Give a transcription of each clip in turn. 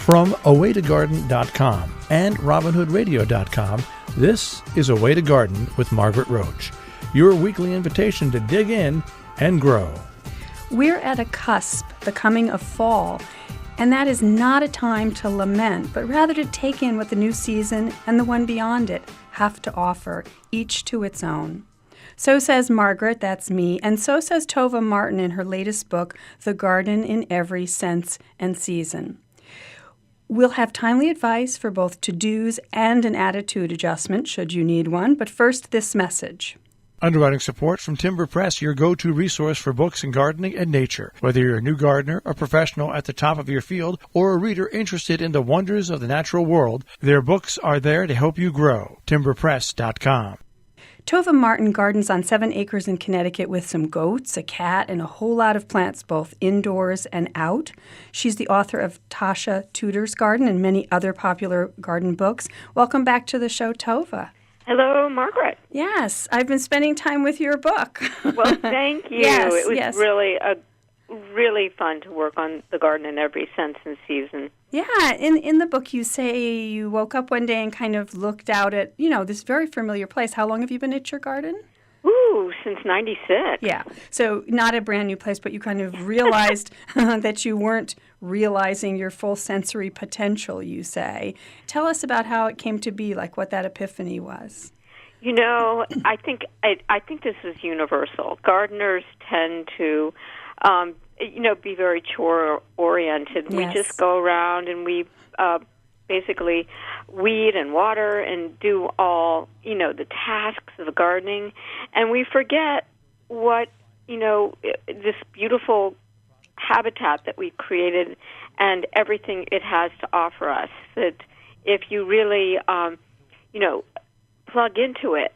From awaytogarden.com and robinhoodradio.com, this is A Way to Garden with Margaret Roach, your weekly invitation to dig in and grow. We're at a cusp, the coming of fall, and that is not a time to lament, but rather to take in what the new season and the one beyond it have to offer, each to its own. So says Margaret, that's me, and so says Tovah Martin in her latest book, The Garden in Every Sense and Season. We'll have timely advice for both to-dos and an attitude adjustment, should you need one, but first this message. Underwriting support from Timber Press, your go-to resource for books in gardening and nature. Whether you're a new gardener, a professional at the top of your field, or a reader interested in the wonders of the natural world, their books are there to help you grow. TimberPress.com. Tovah Martin gardens on 7 acres in Connecticut with some goats, a cat, and a whole lot of plants, both indoors and out. She's the author of Tasha Tudor's Garden and many other popular garden books. Welcome back to the show, Tovah. Hello, Margaret. Yes, I've been spending time with your book. Well, thank you. Yes, it was yes. really fun to work on the garden in every sense and season. Yeah, in the book you say you woke up one day and kind of looked out at, this very familiar place. How long have you been at your garden? Ooh, since 96. Yeah, so not a brand new place, but you kind of realized that you weren't realizing your full sensory potential, you say. Tell us about how it came to be, like what that epiphany was. I think this is universal. Gardeners tend to be very chore-oriented. Yes. We just go around and we basically weed and water and do all, the tasks of the gardening. And we forget what, this beautiful habitat that we've created and everything it has to offer us. That if you really, plug into it,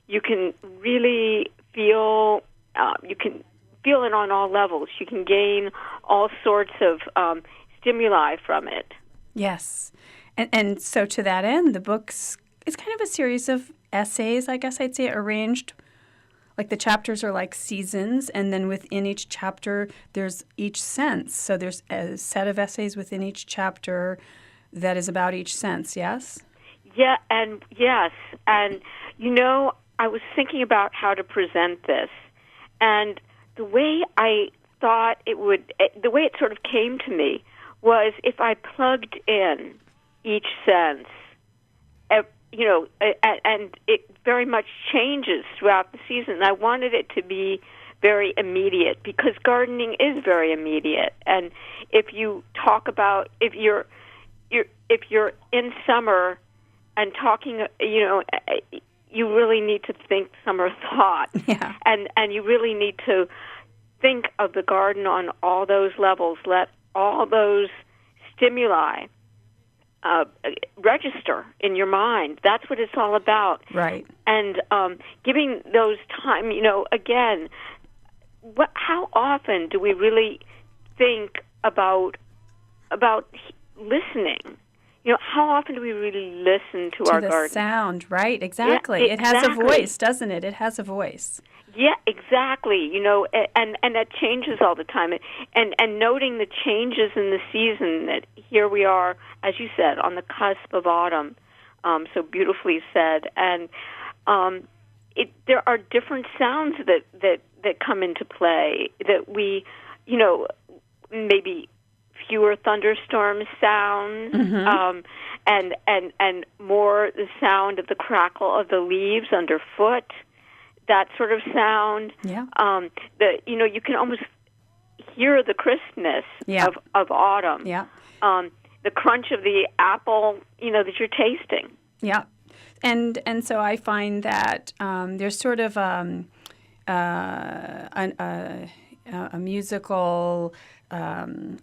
you can really feel, feel it on all levels. You can gain all sorts of stimuli from it. Yes. And so to that end, the book's is kind of a series of essays, I guess I'd say, arranged. Like the chapters are like seasons, and then within each chapter, there's each sense. So there's a set of essays within each chapter that is about each sense, yes? Yeah, and yes. And, I was thinking about how to present this. And the way I thought the way it sort of came to me was if I plugged in each sense, and it very much changes throughout the season. I wanted it to be very immediate because gardening is very immediate. And if you talk about if you're in summer and talking, you really need to think summer thought, yeah. and you really need to think of the garden on all those levels. Let all those stimuli register in your mind. That's what it's all about. Right. And giving those time, again, how often do we really think about listening? How often do we really listen to our garden? To the sound, right, exactly. Yeah, It has a voice, doesn't it? It has a voice. Yeah, exactly. And that changes all the time. And noting the changes in the season, that here we are, as you said, on the cusp of autumn, so beautifully said. And there are different sounds that come into play that we, maybe fewer thunderstorm sounds, Mm-hmm. and more the sound of the crackle of the leaves underfoot. That sort of sound. Yeah. You can almost hear the crispness of autumn. Yeah. The crunch of the apple, that you're tasting. Yeah. And so I find that there's sort of a musical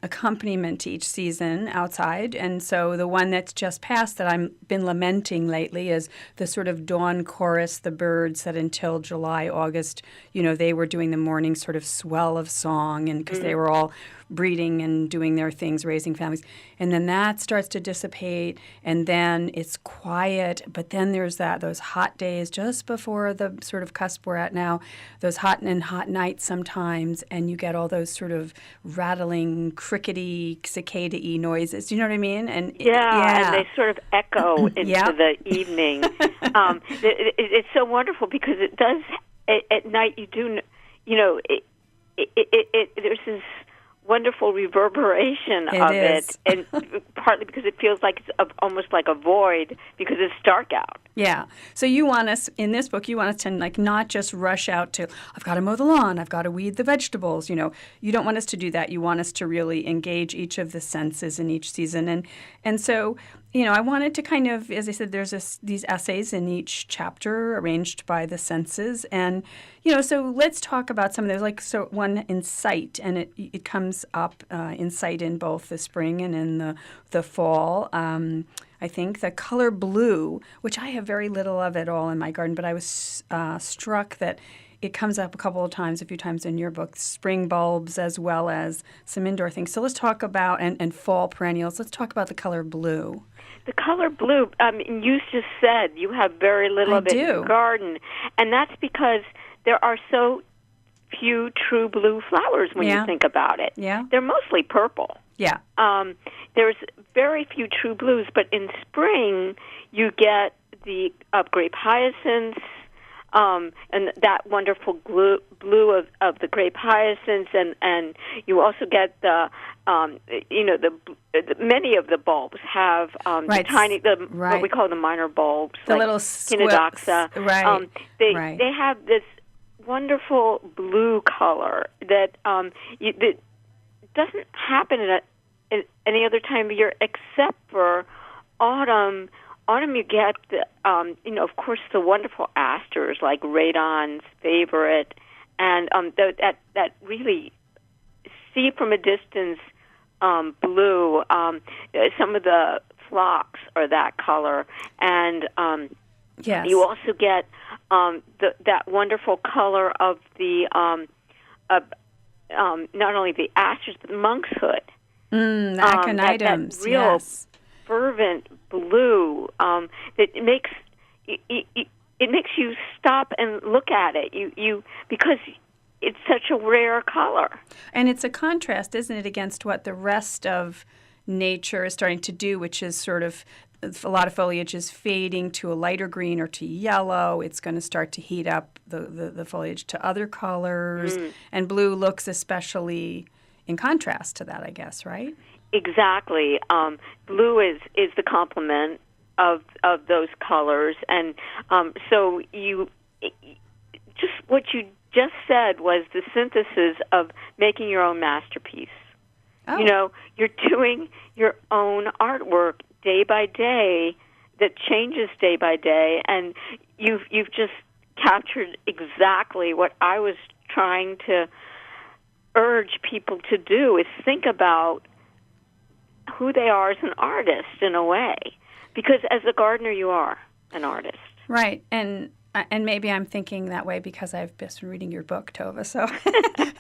accompaniment to each season outside. And so the one that's just passed that I've been lamenting lately is the sort of dawn chorus, the birds that until July, August, they were doing the morning sort of swell of song, and because they were all breeding and doing their things, raising families. And then that starts to dissipate, and then it's quiet. But then there's those hot days just before the sort of cusp we're at now, those hot nights sometimes, and you get all those sort of rattling rattling, crickety, cicada-y noises. Do you know what I mean? And and they sort of echo into Yep. the evening. It's so wonderful because it does. At night, you do. There's this wonderful reverberation of it, and partly because it feels like it's almost like a void because it's dark out. Yeah. So you want us, in this book, you want us to not just rush out to, I've got to mow the lawn, I've got to weed the vegetables. You don't want us to do that. You want us to really engage each of the senses in each season. And so, I wanted to kind of, as I said, there's these essays in each chapter arranged by the senses. And, so let's talk about some of those, one in sight, and it comes up in sight in both the spring and in the fall. I think the color blue, which I have very little of at all in my garden, but I was struck that it comes up a few times in your book, spring bulbs as well as some indoor things. So let's talk about, and fall perennials, let's talk about the color blue. The color blue, you just said you have very little of it in your garden, and that's because there are so few true blue flowers when you think about it. Yeah. They're mostly purple. Yeah. There's very few true blues, but in spring you get the grape hyacinths, and that wonderful blue of the grape hyacinths, and you also get the many of the bulbs have the tiny, what we call the minor bulbs, the like little Kinodoxa. Right. They have this wonderful blue color that that doesn't happen in any other time of year except for autumn. Autumn, you get of course, the wonderful asters like radon's favorite, and that really see from a distance blue. Some of the phlox are that color, and yes. You also get that wonderful color of the not only the asters but the monkshood. The aconitum's, that real yes. fervent blue that makes you stop and look at it. You because it's such a rare color. And it's a contrast, isn't it, against what the rest of nature is starting to do, which is sort of a lot of foliage is fading to a lighter green or to yellow. It's going to start to heat up the foliage to other colors. And blue looks especially in contrast to that, I guess, right? Exactly. Blue is the complement of those colors, and so just what you just said was the synthesis of making your own masterpiece. Oh. You're doing your own artwork day by day that changes day by day, and you've just captured exactly what I was trying to urge people to do, is think about who they are as an artist in a way, because as a gardener you are an artist. Right. And maybe I'm thinking that way because I've just been reading your book, Tovah, so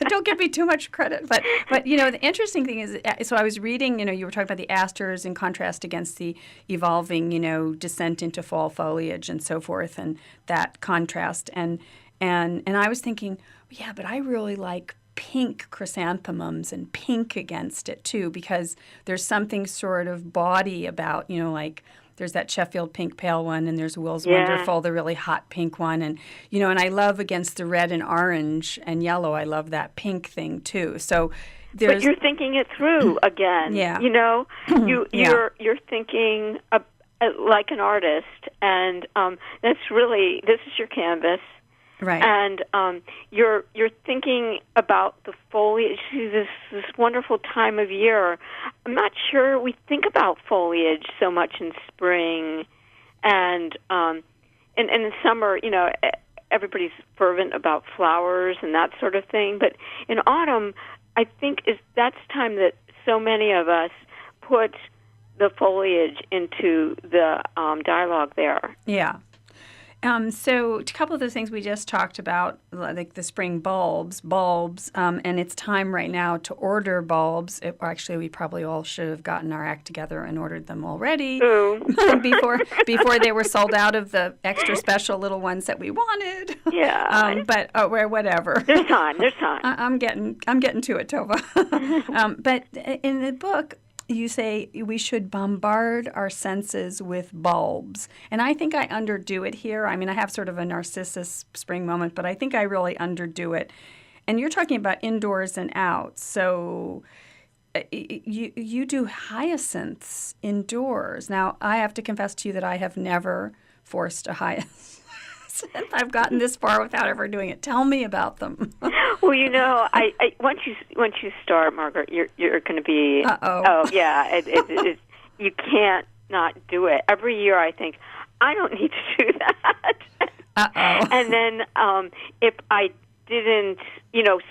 don't give me too much credit. But the interesting thing is, so I was reading, you were talking about the asters in contrast against the evolving, descent into fall foliage and so forth, and that contrast. And I was thinking, yeah, but I really like pink chrysanthemums and pink against it too, because there's something sort of bawdy about, like there's that Sheffield pink pale one, and there's Will's Wonderful, the really hot pink one, and and I love against the red and orange and yellow, I love that pink thing too. So but you're thinking it through again. Yeah. You're thinking like an artist, and this is your canvas. Right. And you're thinking about the foliage, this wonderful time of year. I'm not sure we think about foliage so much in spring, and in summer, everybody's fervent about flowers and that sort of thing. But in autumn, I think that's time that so many of us put the foliage into the dialogue there. Yeah. So a couple of those things we just talked about, like the spring bulbs, and it's time right now to order bulbs. Actually, we probably all should have gotten our act together and ordered them already before they were sold out of the extra special little ones that we wanted. Yeah. But whatever. There's time. I'm getting to it, Tovah. But in the book, you say we should bombard our senses with bulbs. And I think I underdo it here. I mean, I have sort of a Narcissus spring moment, but I think I really underdo it. And you're talking about indoors and out. So you do hyacinths indoors. Now, I have to confess to you that I have never forced a hyacinth. I've gotten this far without ever doing it. Tell me about them. Well, I once you start, Margaret, you're going to be. Oh yeah, you can't not do it. Every year, I think I don't need to do that. And then if I didn't,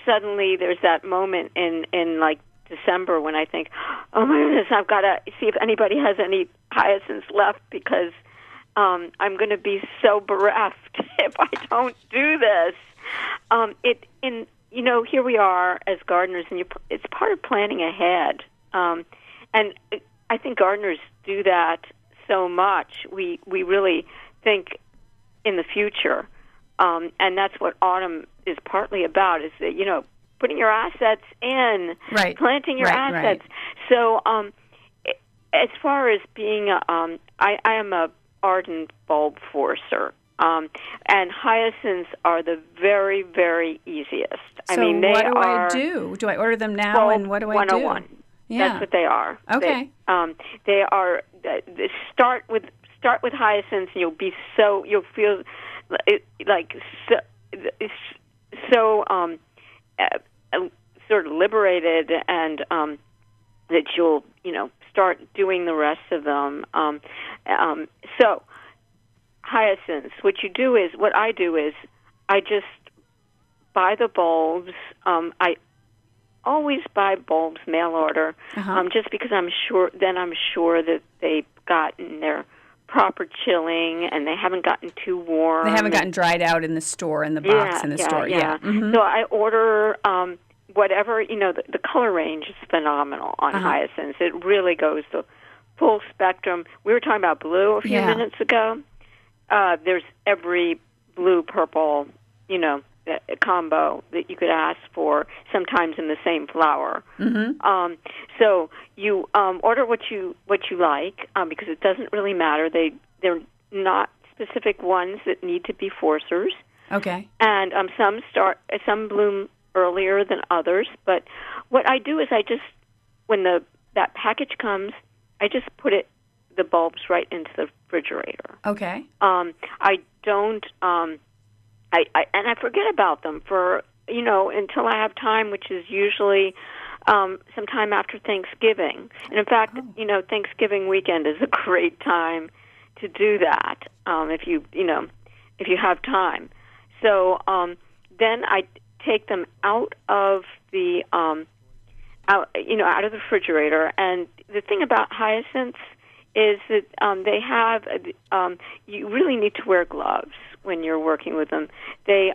suddenly there's that moment in like December when I think, oh my goodness, I've got to see if anybody has any hyacinths left because I'm going to be so bereft if I don't do this. Here we are as gardeners, and it's part of planning ahead. And I think gardeners do that so much. We really think in the future, and that's what autumn is partly about. Is that putting your assets in, right, planting your assets. Right. So as far as being, I am a ardent bulb forcer. And hyacinths are the very, very easiest. So I mean, they what do are. I do? Do I order them now, and what do I do? 101. Yeah. That's what they are. Okay. They are. Start with hyacinths, and you'll feel like so sort of liberated, and that you'll start doing the rest of them. So. Hyacinths. What I do is I just buy the bulbs. I always buy bulbs mail order, just because I'm sure that they've gotten their proper chilling and they haven't gotten too warm. They haven't gotten dried out in the store, in the box in the store. Yeah. Mm-hmm. So I order whatever, the color range is phenomenal on hyacinths. It really goes the full spectrum. We were talking about blue a few minutes ago. There's every blue, purple, combo that you could ask for, sometimes in the same flower. Mm-hmm. So you order what you like, because it doesn't really matter. They're not specific ones that need to be forcers. Okay. And some bloom earlier than others. But what I do is when that package comes, I just put the bulbs right into the refrigerator. Okay. I don't. I forget about them for until I have time, which is usually sometime after Thanksgiving. And in fact, Thanksgiving weekend is a great time to do that if you have time. So then I take them out of the out of the refrigerator. And the thing about hyacinths is that they have, you really need to wear gloves when you're working with them. They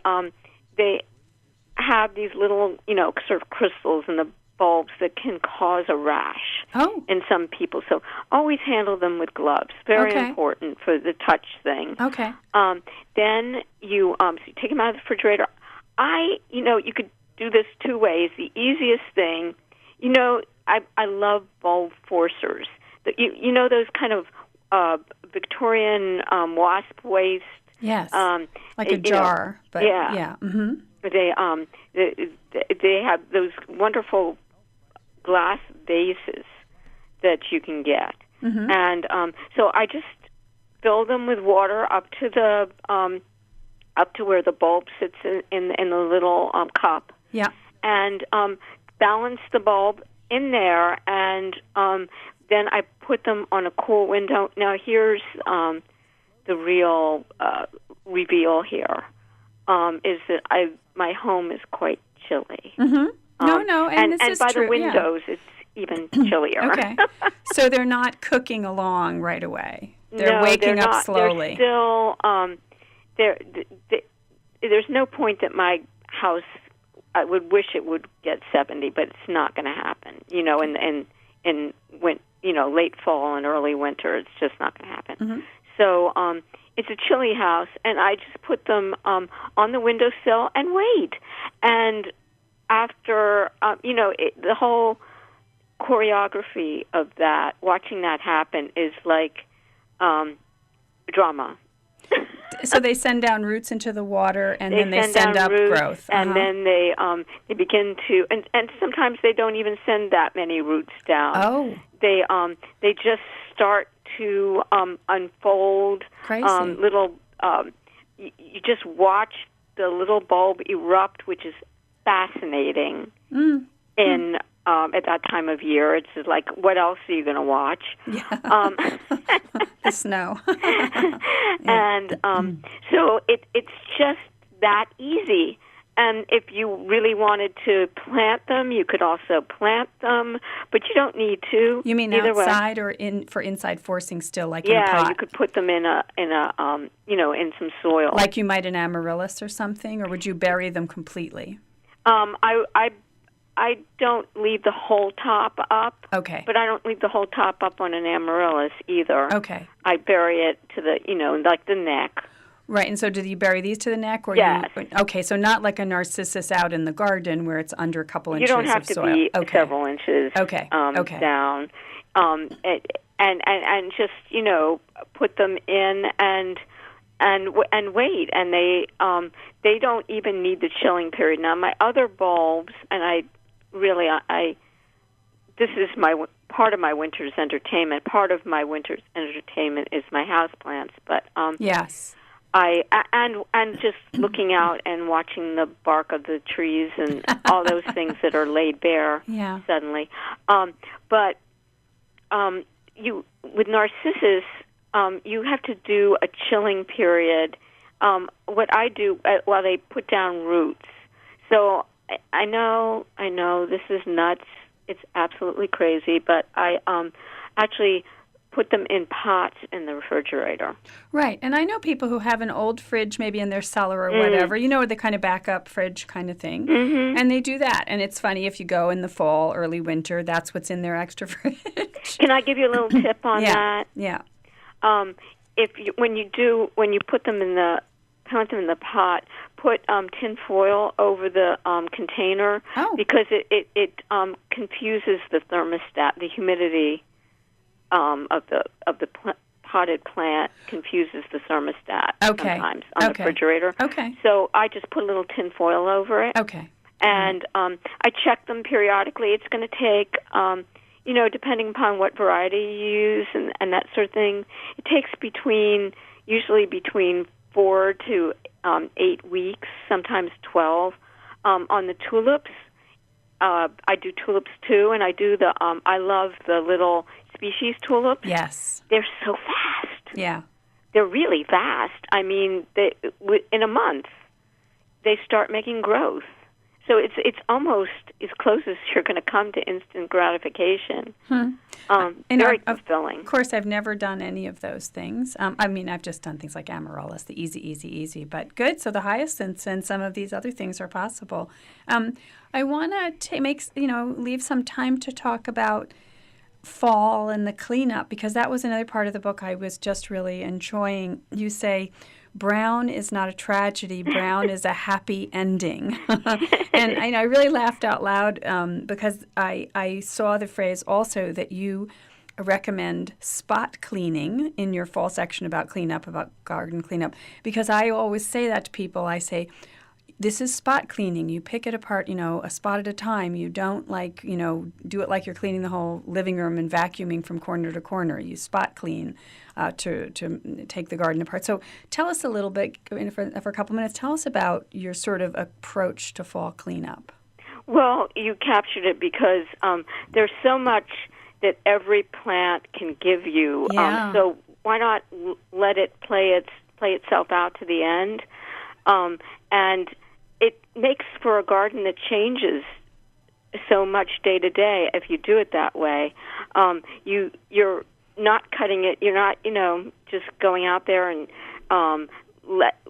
have these little, sort of crystals in the bulbs that can cause a rash in some people. So always handle them with gloves. Very important for the touch thing. Okay. Then you take them out of the refrigerator. You could do this two ways. The easiest thing, I love bulb forcers. Those kind of Victorian wasp waste. Yes, like a jar. But yeah. Mm-hmm. They have those wonderful glass vases that you can get, and so I just fill them with water up to where the bulb sits in the little cup. Yeah, and balance the bulb in there, and then I put them on a cool window. Now here's the real reveal here, is that my home is quite chilly. Mm-hmm. No, and this is by true. The windows, it's even chillier. Okay, so they're not cooking along right away. They're waking up slowly. They're still, there's no point that my house, I would wish it would get 70, but it's not going to happen. In late fall and early winter, it's just not going to happen. Mm-hmm. So it's a chilly house, and I just put them on the windowsill and wait. And after, the whole choreography of that, watching that happen is like drama. So they send down roots into the water, and then they send up roots, growth. And then they begin to, and sometimes they don't even send that many roots down. Oh. They just start to unfold. Crazy. Little, you just watch the little bulb erupt, which is fascinating. At that time of year. It's just like, what else are you going to watch? Yeah. The snow. And so it's just that easy. And if you really wanted to plant them, you could also plant them, but you don't need to. You mean either outside way. or for inside forcing still, like in a pot? Yeah, you could put them in in some soil. Like you might an amaryllis or something, or would you bury them completely? I don't leave the whole top up. Okay. But I don't leave the whole top up on an amaryllis either. Okay. I bury it to the, like the neck. Right, and so do you bury these to the neck? Or yes. Okay, so not like a narcissus out in the garden where it's under a couple inches of soil. You don't have to be several inches down. And just, put them in and wait. And they don't even need the chilling period. Now, my other bulbs, and this is part of my winter's entertainment. Part of my winter's entertainment is my houseplants, but yes, and just looking out and watching the bark of the trees and all those things that are laid bare suddenly. But you with narcissus, you have to do a chilling period. What I do while they put down roots. So I know this is nuts. It's absolutely crazy, but I actually put them in pots in the refrigerator. Right, and I know people who have an old fridge maybe in their cellar or whatever, the kind of backup fridge kind of thing, and they do that. And it's funny, if you go in the fall, early winter, that's what's in their extra fridge. Can I give you a little tip on that? Yeah. When you put them in the pot, put tin foil over the container because it confuses the thermostat. The humidity of the potted plant confuses the thermostat sometimes on the refrigerator. Okay. So I just put a little tin foil over it. Okay. And I check them periodically. It's going to take, depending upon what variety you use and that sort of thing, it takes usually between 4 to 8 weeks, sometimes 12. On the tulips, I do tulips too, and I do I love the little species tulips. Yes. They're so fast. Yeah. They're really fast. I mean, in a month, they start making growth. So it's almost as close as you're going to come to instant gratification. Very fulfilling. Of course, I've never done any of those things. I've just done things like amaryllis, the easy, but good. So the hyacinths and some of these other things are possible. I want to leave some time to talk about fall and the cleanup, because that was another part of the book I was just really enjoying. You say, brown is not a tragedy. Brown is a happy ending. And I really laughed out loud because I saw the phrase also that you recommend spot cleaning in your fall section about cleanup, about garden cleanup, because I always say that to people. I say, this is spot cleaning. You pick it apart, a spot at a time. You don't do it like you're cleaning the whole living room and vacuuming from corner to corner. You spot clean to take the garden apart. So tell us a little bit, for a couple minutes, tell us about your sort of approach to fall cleanup. Well, you captured it because there's so much that every plant can give you. Yeah. So why not let it play itself out to the end? And it makes for a garden that changes so much day to day if you do it that way. You're not cutting it. You're not, just going out there and laying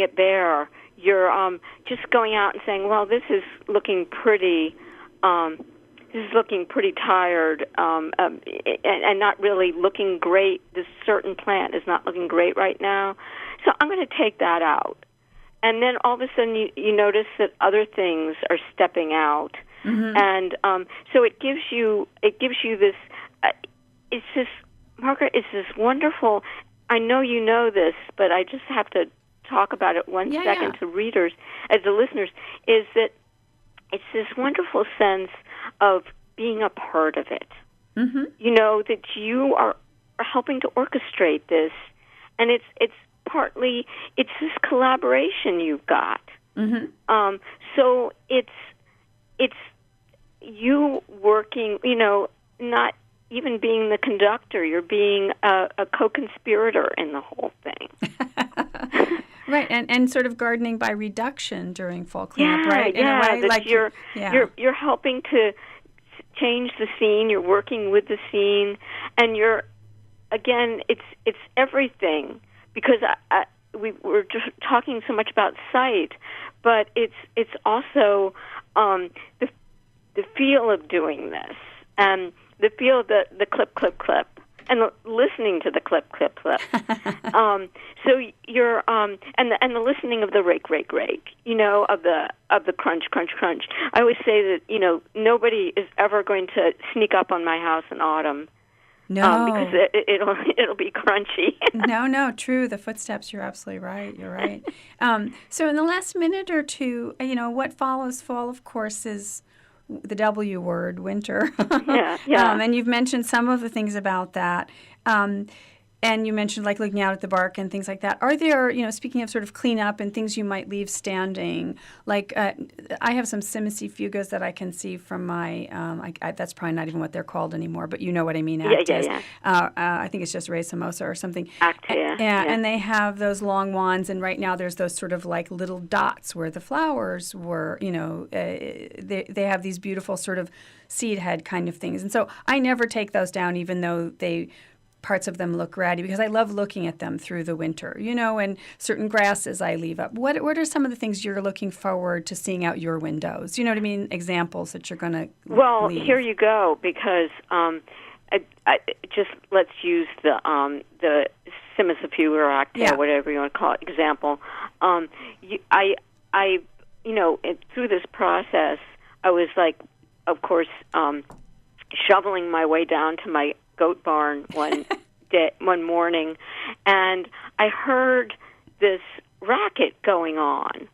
it bare. You're just going out and saying, well, this is looking pretty. This is looking pretty tired, and not really looking great. This certain plant is not looking great right now, so I'm going to take that out. And then all of a sudden, you notice that other things are stepping out, and so it gives you this. It's this, Margaret. It's this wonderful. I know you know this, but I just have to talk about it one second to readers, as the listeners. Is that it's this wonderful sense of being a part of it. That you are helping to orchestrate this, and it's partly it's this collaboration you've got. So it's you working. Not even being the conductor. You're being a co-conspirator in the whole thing. Right, and sort of gardening by reduction during fall cleanup, right? In a way, like you're helping to change the scene. You're working with the scene, and it's everything, because we were just talking so much about sight, but it's also the feel of doing this, and the feel of the clip, clip, clip, and listening to the clip, clip, clip. So you're and the listening of the rake, rake, rake. Of the crunch, crunch, crunch. I always say that nobody is ever going to sneak up on my house in autumn. No, because it'll be crunchy. No, true. The footsteps. You're absolutely right. You're right. So in the last minute or two, what follows fall, of course, is the W word, winter. Yeah. And you've mentioned some of the things about that. And you mentioned like looking out at the bark and things like that. Are there, speaking of sort of cleanup and things you might leave standing, like I have some Simicifugos that I can see from my, that's probably not even what they're called anymore, but you know what I mean. Yeah. I think it's just racemosa or something. Actia. And they have those long wands, and right now there's those sort of like little dots where the flowers were, they have these beautiful sort of seed head kind of things. And so I never take those down, even though parts of them look ratty, because I love looking at them through the winter, and certain grasses I leave up. What are some of the things you're looking forward to seeing out your windows? You know what I mean? Examples that you're going to leave. Here you go, because let's use the Simicifuga or Actia, whatever you want to call it, example. Through this process, I was like, of course, shoveling my way down to my goat barn one morning, and I heard this racket going on,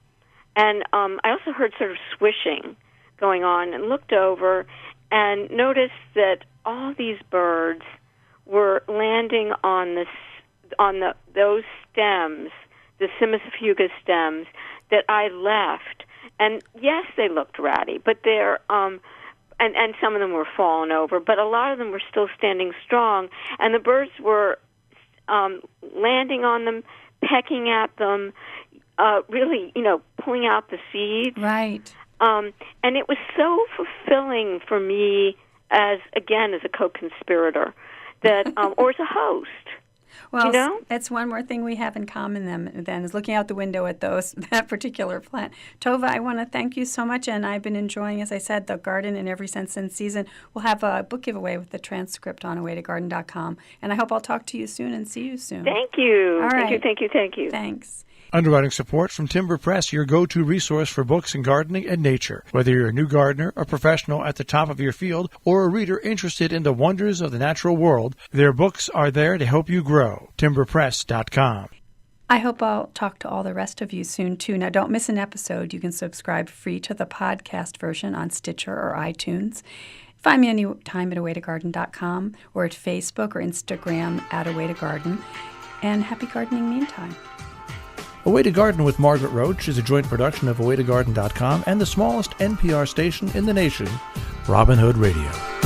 and I also heard sort of swishing going on, and looked over and noticed that all these birds were landing on those stems, the Simicifuga stems that I left. And yes, they looked ratty, but they're and some of them were fallen over, but a lot of them were still standing strong, and the birds were landing on them, pecking at them, really, pulling out the seeds. Right. And it was so fulfilling for me as a co-conspirator, that or as a host. Well, that's one more thing we have in common then is looking out the window at that particular plant. Tovah, I want to thank you so much, and I've been enjoying, as I said, the garden in every sense in season. We'll have a book giveaway with the transcript on awaytogarden.com, and I hope I'll talk to you soon and see you soon. Thank you. All right. Thank you. Thanks. Underwriting support from Timber Press, your go-to resource for books in gardening and nature. Whether you're a new gardener, a professional at the top of your field, or a reader interested in the wonders of the natural world, their books are there to help you grow. TimberPress.com. I hope I'll talk to all the rest of you soon, too. Now, don't miss an episode. You can subscribe free to the podcast version on Stitcher or iTunes. Find me anytime at awaytogarden.com or at Facebook or Instagram at awaytogarden. And happy gardening meantime. Away to Garden with Margaret Roach is a joint production of awaytogarden.com and the smallest NPR station in the nation, Robin Hood Radio.